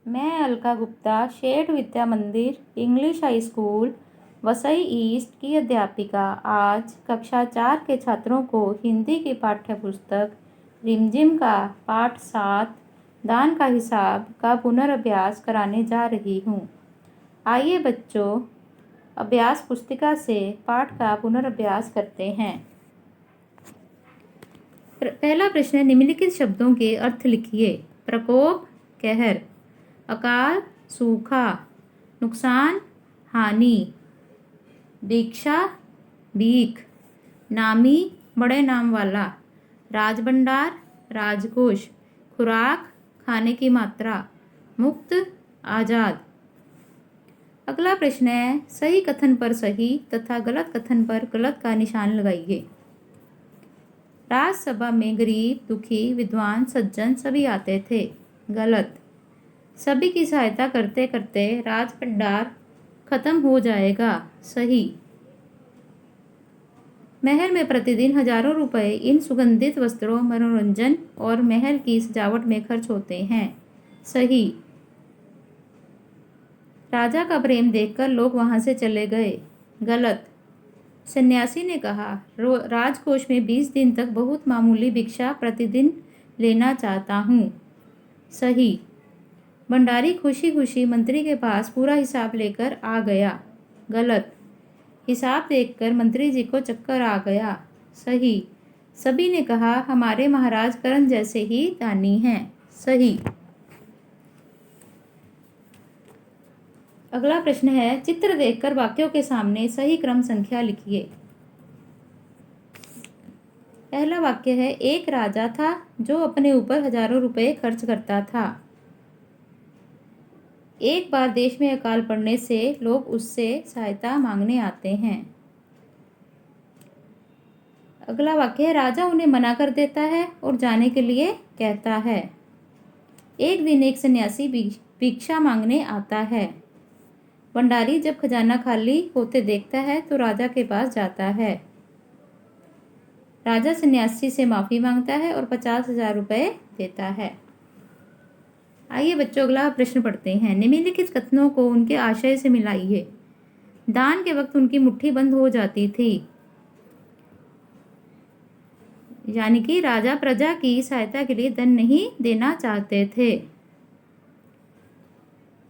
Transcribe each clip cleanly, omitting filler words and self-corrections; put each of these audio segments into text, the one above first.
मैं अलका गुप्ता शेड विद्या मंदिर English high school Vasai east की अध्यापिका आज कक्षा 4 के छात्रों को हिंदी की पाठ्य पुस्तक रिमझिम का पाठ 7 दान का हिसाब का पुनर्अभ्यास कराने जा रही हूँ। आइए बच्चों, अभ्यास पुस्तिका से पाठ का पुनर्अभ्यास करते हैं। पहला प्रश्न है, निम्नलिखित शब्दों के अर्थ लिखिए। प्रकोप, कहर। अकाल, सूखा। नुकसान, हानि। भिक्षा, भीख। नामी, बड़े नाम वाला। राजभंडार, राजकोष। खुराक, खाने की मात्रा। मुक्त, आजाद। अगला प्रश्न है, सही कथन पर सही तथा गलत कथन पर गलत का निशान लगाइए। राजसभा में गरीब, दुखी, विद्वान, सज्जन सभी आते थे। गलत। सभी की सहायता करते करते राज भंडार खत्म हो जाएगा। सही। महल में प्रतिदिन हजारों रुपए इन सुगंधित वस्त्रों, मनोरंजन और महल की सजावट में खर्च होते हैं। सही। राजा का प्रेम देखकर लोग वहां से चले गए। गलत। सन्यासी ने कहा, राजकोष में 20 दिन तक बहुत मामूली भिक्षा प्रतिदिन लेना चाहता हूँ। सही। भंडारी खुशी खुशी मंत्री के पास पूरा हिसाब लेकर आ गया। गलत। हिसाब देखकर मंत्री जी को चक्कर आ गया। सही। सभी ने कहा, हमारे महाराज कर्ण जैसे ही दानी हैं। सही। अगला प्रश्न है, चित्र देखकर वाक्यों के सामने सही क्रम संख्या लिखिए। पहला वाक्य है, एक राजा था जो अपने ऊपर हजारों रुपए खर्च करता था। एक बार देश में अकाल पड़ने से लोग उससे सहायता मांगने आते हैं। अगला वाक्य है, राजा उन्हें मना कर देता है और जाने के लिए कहता है। एक दिन एक सन्यासी भिक्षा मांगने आता है। भंडारी जब खजाना खाली होते देखता है तो राजा के पास जाता है। राजा सन्यासी से माफी मांगता है और 50,000 रुपए देता है। आइए बच्चों, अगला प्रश्न पढ़ते हैं। निम्नलिखित कथनों को उनके आशय से मिलाइए। दान के वक्त उनकी मुट्ठी बंद हो जाती थी, यानी कि राजा प्रजा की सहायता के लिए धन नहीं देना चाहते थे।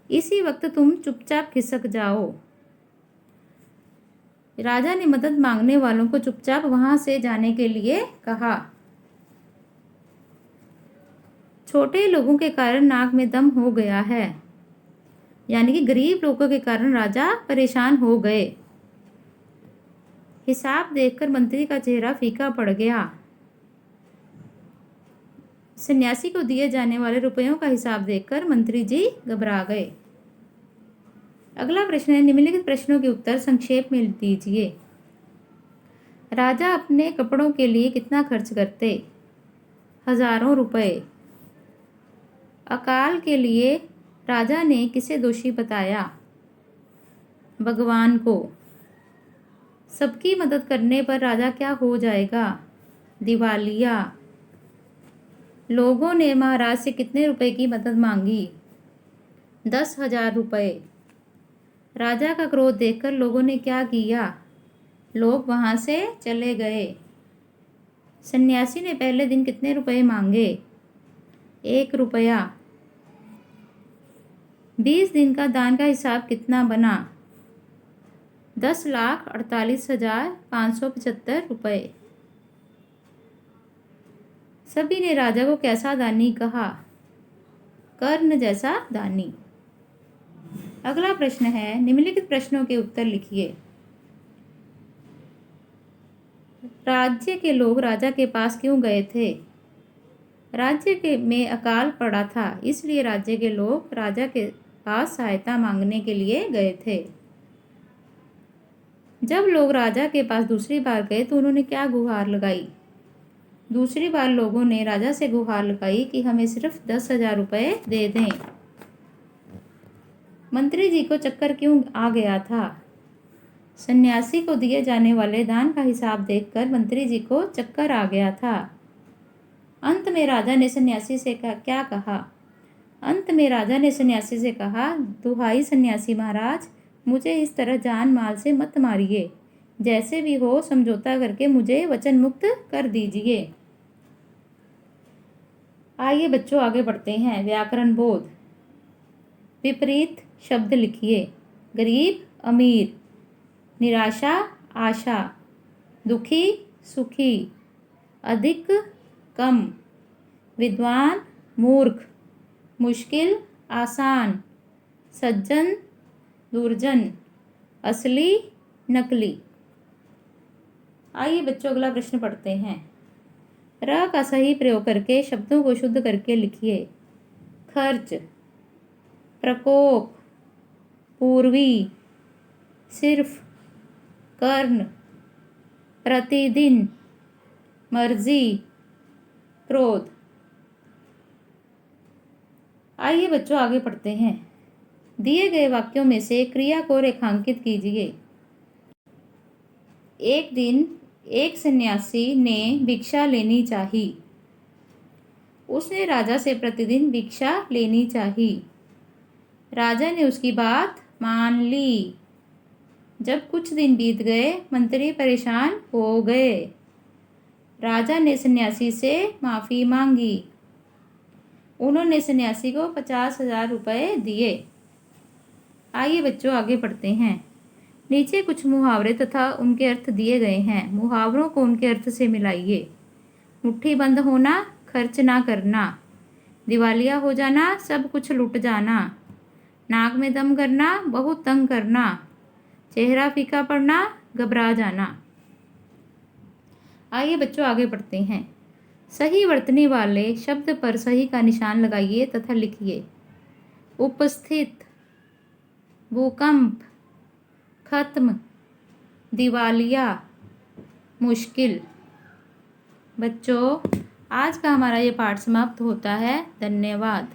इसी वक्त तुम चुपचाप खिसक जाओ। राजा ने मदद मांगने वालों को चुपचाप वहां से जाने के लिए कहा। छोटे लोगों के कारण नाक में दम हो गया है, यानी कि गरीब लोगों के कारण राजा परेशान हो गए। हिसाब देखकर मंत्री का चेहरा फीका पड़ गया। सन्यासी को दिए जाने वाले रुपयों का हिसाब देखकर मंत्री जी घबरा गए। अगला प्रश्न है, निम्नलिखित प्रश्नों के उत्तर संक्षेप में दीजिए। राजा अपने कपड़ों के लिए कितना खर्च करते? हजारों रुपए। अकाल के लिए राजा ने किसे दोषी बताया? भगवान को। सबकी मदद करने पर राजा क्या हो जाएगा? दिवालिया। लोगों ने महाराज से कितने रुपए की मदद मांगी? 10,000 रुपए। राजा का क्रोध देखकर लोगों ने क्या किया? लोग वहां से चले गए। सन्यासी ने पहले दिन कितने रुपए मांगे? 1 रुपया। 20 दिन का दान का हिसाब कितना बना? 10,48,575 रुपए। सभी ने राजा को कैसा दानी कहा? कर्ण जैसा दानी। अगला प्रश्न है, निम्नलिखित प्रश्नों के उत्तर लिखिए। राज्य के लोग राजा के पास क्यों गए थे? राज्य में अकाल पड़ा था, इसलिए राज्य के लोग राजा के पास सहायता मांगने के लिए गए थे। जब लोग राजा के पास दूसरी बार गए तो उन्होंने क्या गुहार लगाई? दूसरी बार लोगों ने राजा से गुहार लगाई कि हमें सिर्फ 10,000 रुपए दे दें। मंत्री जी को चक्कर क्यों आ गया था? सन्यासी को दिए जाने वाले दान का हिसाब देखकर मंत्री जी को चक्कर आ गया था। अंत में राजा ने सन्यासी से क्या कहा? अंत अंत में राजा ने सन्यासी से कहा, दुहाई सन्यासी महाराज, मुझे इस तरह जान माल से मत मारिए। जैसे भी हो समझौता करके मुझे वचन मुक्त कर दीजिए। आइए बच्चों आगे बढ़ते हैं। व्याकरण बोध। विपरीत शब्द लिखिए। गरीब अमीर, निराशा आशा, दुखी सुखी, अधिक कम, विद्वान मूर्ख, मुश्किल आसान, सज्जन दुर्जन, असली नकली। आइए बच्चों अगला प्रश्न पढ़ते हैं। र का सही प्रयोग करके शब्दों को शुद्ध करके लिखिए। खर्च, प्रकोप, पूर्वी, सिर्फ, कर्ण, प्रतिदिन, मर्जी, क्रोध। आइए बच्चों आगे पढ़ते हैं। दिए गए वाक्यों में से क्रिया को रेखांकित कीजिए। एक दिन एक सन्यासी ने भिक्षा लेनी चाही। उसने राजा से प्रतिदिन भिक्षा लेनी चाही। राजा ने उसकी बात मान ली। जब कुछ दिन बीत गए, मंत्री परेशान हो गए। राजा ने सन्यासी से माफ़ी मांगी। उन्होंने सन्यासी को 50,000 रुपये दिए। आइए बच्चों आगे पढ़ते हैं। नीचे कुछ मुहावरे तथा उनके अर्थ दिए गए हैं। मुहावरों को उनके अर्थ से मिलाइए। मुट्ठी बंद होना, खर्च ना करना, दिवालिया हो जाना, सब कुछ लुट जाना, नाक में दम करना, बहुत तंग करना, चेहरा फीका पड़ना, घबरा जाना। आइए बच्चों आगे पढ़ते हैं। सही वर्तनी वाले शब्द पर सही का निशान लगाइए तथा लिखिए। उपस्थित, भूकंप, खत्म, दिवालिया, मुश्किल। बच्चों आज का हमारा ये पाठ समाप्त होता है। धन्यवाद।